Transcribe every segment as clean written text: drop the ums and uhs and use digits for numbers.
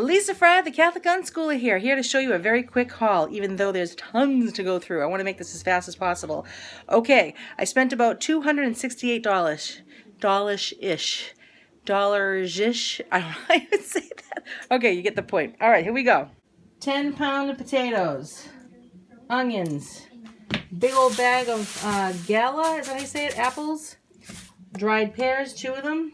Lisa Fry, the Catholic Unschooler here to show you a very quick haul, even though there's tons to go through. I want to make this as fast as possible. Okay, I spent about $268, dollars-ish. Dollars-ish? I don't know how you would say that. Okay, you get the point. All right, here we go. 10-pound of potatoes, onions, big old bag of gala, is that how you say it? Apples, dried pears, 2 of them.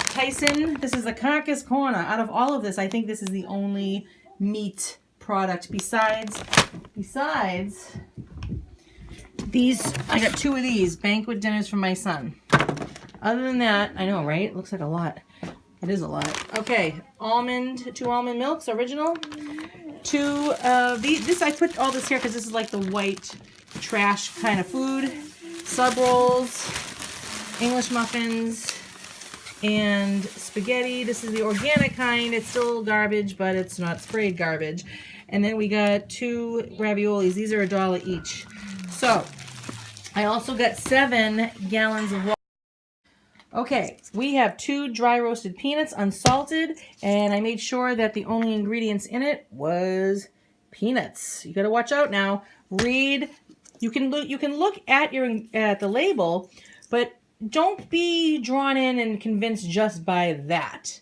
Tyson, this is the Carcass Corner. Out of all of this, I think this is the only meat product besides these. I got 2 of these banquet dinners for my son. Other than that, I know, right? It looks like a lot. It is a lot. Okay, 2 almond milks, original. 2 this I put all this here because this is like the white trash kind of food. Sub rolls, English muffins, and spaghetti. This is the organic kind. It's still garbage, but it's not sprayed garbage. And then we got 2 raviolis. These are $1 each. So I also got 7 gallons of water. Okay, we have 2 dry roasted peanuts, unsalted, and I made sure that the only ingredients in it was peanuts. You got to watch out now. Read. You can look at the label, but don't be drawn in and convinced just by that.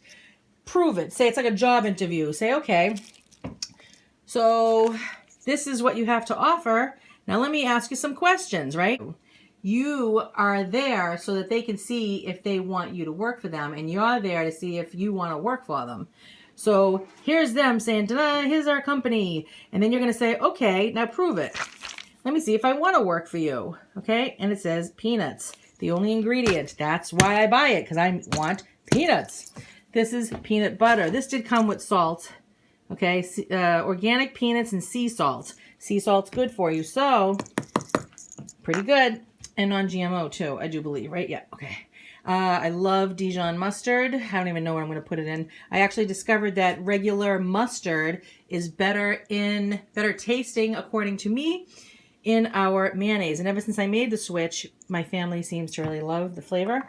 Prove it. Say it's like a job interview. Say, okay, so this is what you have to offer. Now let me ask you some questions, right? You are there so that they can see if they want you to work for them, and you're there to see if you want to work for them. So here's them saying, ta-da, here's our company. And then you're going to say, okay, now prove it. Let me see if I want to work for you. Okay, and it says peanuts. The only ingredient. That's why I buy it, because I want peanuts. This is peanut butter. This did come with salt. Okay, organic peanuts and sea salt. Sea salt's good for you, so pretty good. And non-GMO too, I do believe, right? Yeah, okay. I love Dijon mustard. I don't even know what I'm going to put it in. I actually discovered that regular mustard is better tasting, according to me, in our mayonnaise. And ever since I made the switch, my family seems to really love the flavor.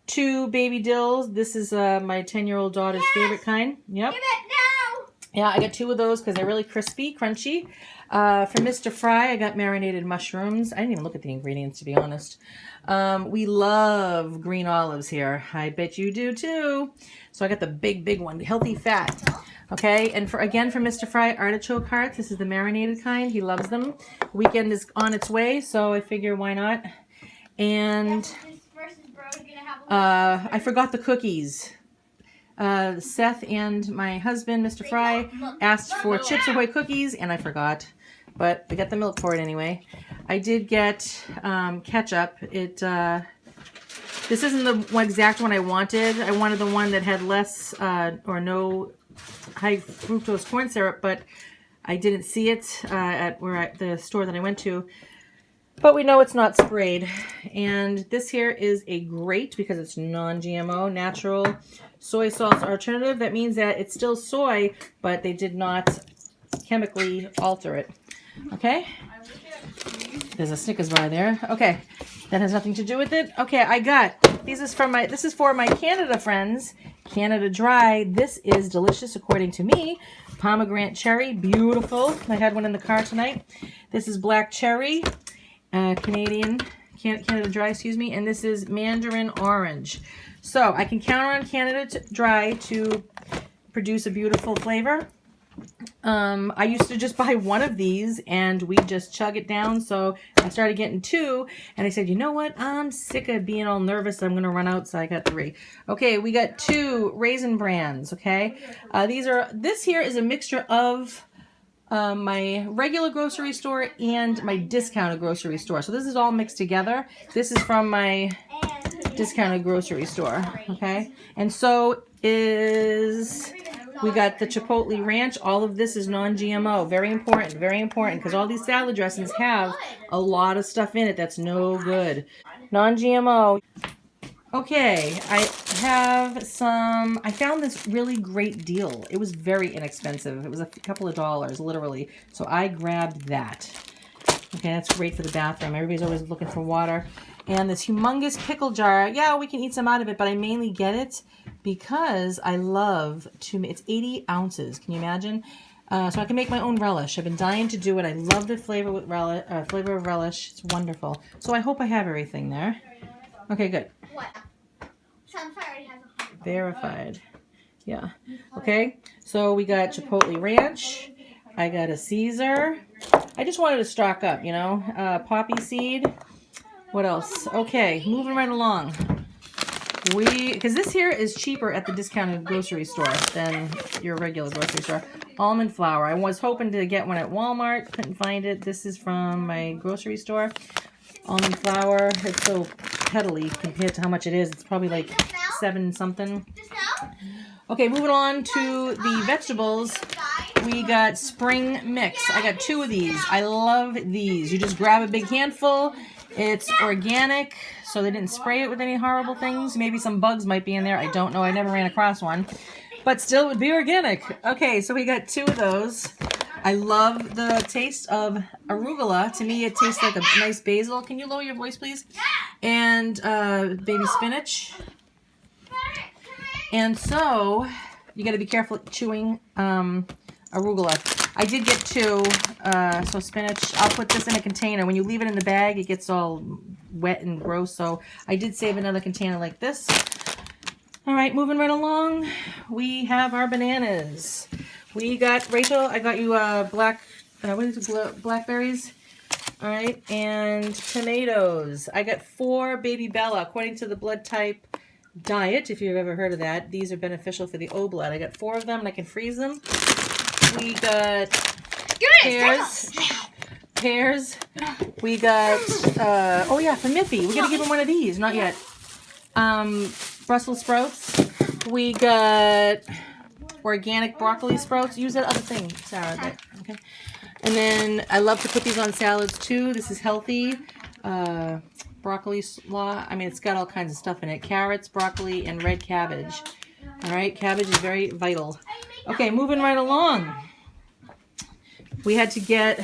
2 baby dills. This is my 10-year-old daughter's favorite kind. Yep. Give it now. Yeah, I got 2 of those because they're really crispy, crunchy. For Mr. Fry, I got marinated mushrooms. I didn't even look at the ingredients, to be honest. We love green olives here. I bet you do too. So I got the big one, healthy fat. Okay, and for Mr. Fry, artichoke hearts. This is the marinated kind. He loves them. Weekend is on its way, so I figure why not. And I forgot the cookies. Seth and my husband, Mr. Fry, asked for Chips Ahoy cookies, and I forgot. But I got the milk for it anyway. I did get ketchup. This isn't the exact one I wanted. I wanted the one that had less or no high fructose corn syrup, but I didn't see it at the store that I went to. But we know it's not sprayed. And this here is a grate because it's non-GMO, natural soy sauce alternative. That means that it's still soy, but they did not chemically alter it. Okay? There's a Snickers bar there. Okay. That has nothing to do with it. Okay, I got this is for my Canada friends. Canada Dry. This is delicious according to me. Pomegranate cherry, beautiful. I had one in the car tonight. This is black cherry, Canada Dry, excuse me, and this is mandarin orange. So I can count on Canada Dry to produce a beautiful flavor. I used to just buy 1 of these and we just chug it down, so I started getting 2 and I said, you know what, I'm sick of being all nervous, I'm gonna run out, so I got 3. Okay, we got 2 Raisin Brands. Okay, this here is a mixture of my regular grocery store and my discounted grocery store, so this is all mixed together. This is from my discounted grocery store. Okay, and so we got the Chipotle Ranch. All of this is non-GMO. Very important, because all these salad dressings have a lot of stuff in it that's no good. Non-GMO. Okay, I found this really great deal. It was very inexpensive. It was a couple of dollars, literally. So I grabbed that. Okay, that's great for the bathroom. Everybody's always looking for water. And this humongous pickle jar. Yeah, we can eat some out of it, but I mainly get it because I love to, it's 80 ounces. Can you imagine? So I can make my own relish. I've been dying to do it. I love the flavor with flavor of relish. It's wonderful. So I hope I have everything there. Okay, good. What? Sunflower already has 100. Verified. Yeah. Okay. So we got Chipotle Ranch. I got a Caesar. I just wanted to stock up, you know. Poppy seed. What else? Okay, moving right along. Because this here is cheaper at the discounted grocery store than your regular grocery store. Almond flour. I was hoping to get one at Walmart. Couldn't find it. This is from my grocery store. Almond flour. It's so peddly compared to how much it is. It's probably like 7 something. Okay, moving on to the vegetables. We got spring mix. I got 2 of these. I love these. You just grab a big handful. It's organic, so they didn't spray it with any horrible things. Maybe some bugs might be in there. I don't know. I never ran across one. But still, it would be organic. Okay, so we got 2 of those. I love the taste of arugula. To me, it tastes like a nice basil. Can you lower your voice, please? And baby spinach. And so, you got to be careful chewing arugula. I did get 2, so spinach. I'll put this in a container. When you leave it in the bag, it gets all wet and gross, so I did save another container like this. All right, moving right along, we have our bananas. We got, Rachel, I got you blackberries. All right, and tomatoes. I got 4 Baby Bella, according to the blood type diet, if you've ever heard of that. These are beneficial for the O blood. I got 4 of them, and I can freeze them. We got pears. We got, oh yeah, for Miffy. We got to give him one of these. Not yet. Brussels sprouts. We got organic broccoli sprouts. Use that other thing, Sarah. Okay. And then I love to put these on salads too. This is healthy. Broccoli slaw. I mean, it's got all kinds of stuff in it. Carrots, broccoli, and red cabbage. All right, cabbage is very vital. Okay, moving right along. We had to get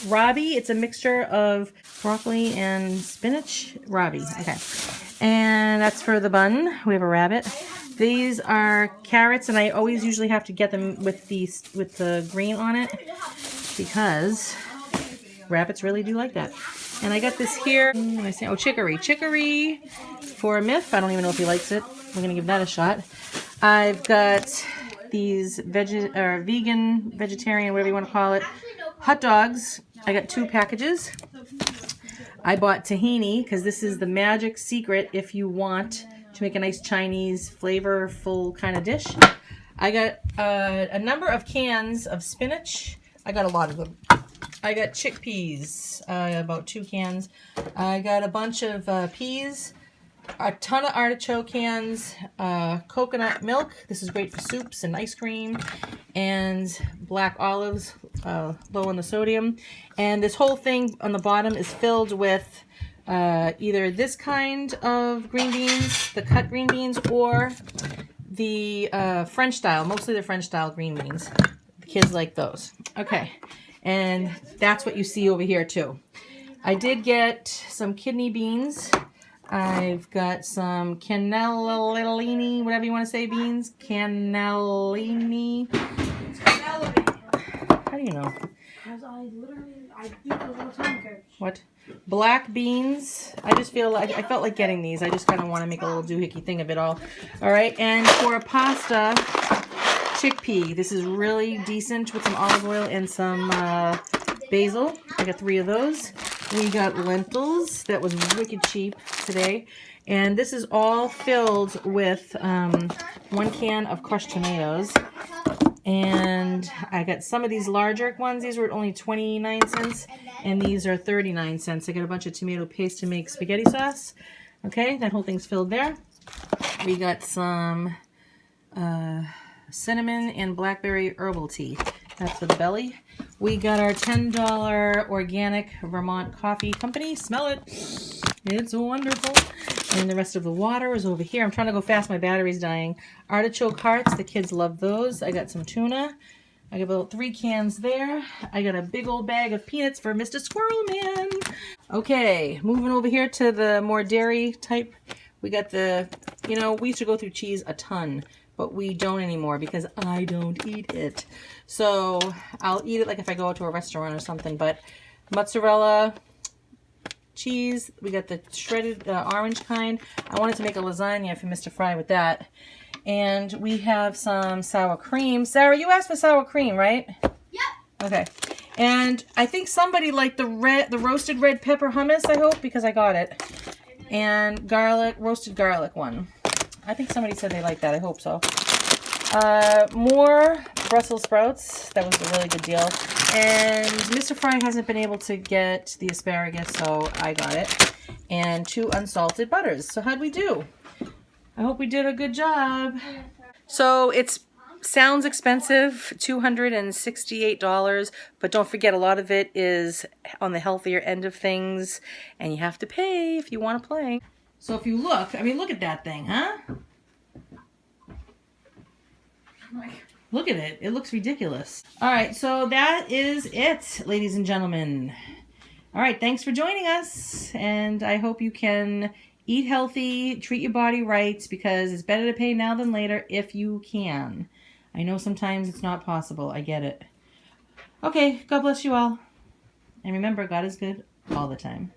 Robbie. It's a mixture of broccoli and spinach. Robbie, okay. And that's for the bun. We have a rabbit. These are carrots, and I always usually have to get them with the green on it because rabbits really do like that. And I got this here. What am I saying? Oh, chicory. Chicory for Miff. I don't even know if he likes it. We're going to give that a shot. I've got these vegan, vegetarian, whatever you want to call it, hot dogs. I got 2 packages. I bought tahini because this is the magic secret if you want to make a nice Chinese flavorful kind of dish. I got a number of cans of spinach. I got a lot of them. I got chickpeas, about 2 cans. I got a bunch of peas, a ton of artichoke cans, coconut milk. This is great for soups and ice cream, and black olives, low on the sodium. And this whole thing on the bottom is filled with either this kind of green beans, the cut green beans, or the French style, mostly the French style green beans. The kids like those. Okay. And that's what you see over here too. I did get some kidney beans. I've got some cannellini, whatever you want to say, beans. Cannellini. How do you know? Because I do those all the time, Coach. What? Black beans. I just feel like I felt like getting these. I just kind of want to make a little doohickey thing of it all. All right, and for a pasta, chickpea. This is really decent with some olive oil and some basil. I got 3 of those. We got lentils. That was wicked cheap today. And this is all filled with 1 can of crushed tomatoes. And I got some of these larger ones. These were only 29 cents. And these are 39 cents. I got a bunch of tomato paste to make spaghetti sauce. Okay, that whole thing's filled there. We got some cinnamon and blackberry herbal tea. That's for the belly. We got our $10 organic Vermont Coffee Company. Smell it. It's wonderful. And the rest of the water is over here. I'm trying to go fast. My battery's dying. Artichoke hearts. The kids love those. I got some tuna. I got about 3 cans there. I got a big old bag of peanuts for Mr. Squirrel Man. Okay, moving over here to the more dairy type We got the, you know, we used to go through cheese a ton, but we don't anymore because I don't eat it. So I'll eat it like if I go out to a restaurant or something, but mozzarella, cheese. We got the shredded orange kind. I wanted to make a lasagna for Mr. Fry with that. And we have some sour cream. Sarah, you asked for sour cream, right? Yep. Okay. And I think somebody liked the roasted red pepper hummus, I hope, because I got it. And roasted garlic one. I think somebody said they liked that. I hope so. More Brussels sprouts. That was a really good deal. And Mr. Fry hasn't been able to get the asparagus, so I got it. And 2 unsalted butters. So how'd we do? I hope we did a good job. So it sounds expensive, $268, but don't forget a lot of it is on the healthier end of things, and you have to pay if you want to play. So if you look, I mean, look at that thing, huh? Look at it. It looks ridiculous. All right, so that is it, ladies and gentlemen. All right, thanks for joining us, and I hope you can eat healthy, treat your body right, because it's better to pay now than later if you can. I know sometimes it's not possible. I get it. Okay, God bless you all. And remember, God is good all the time.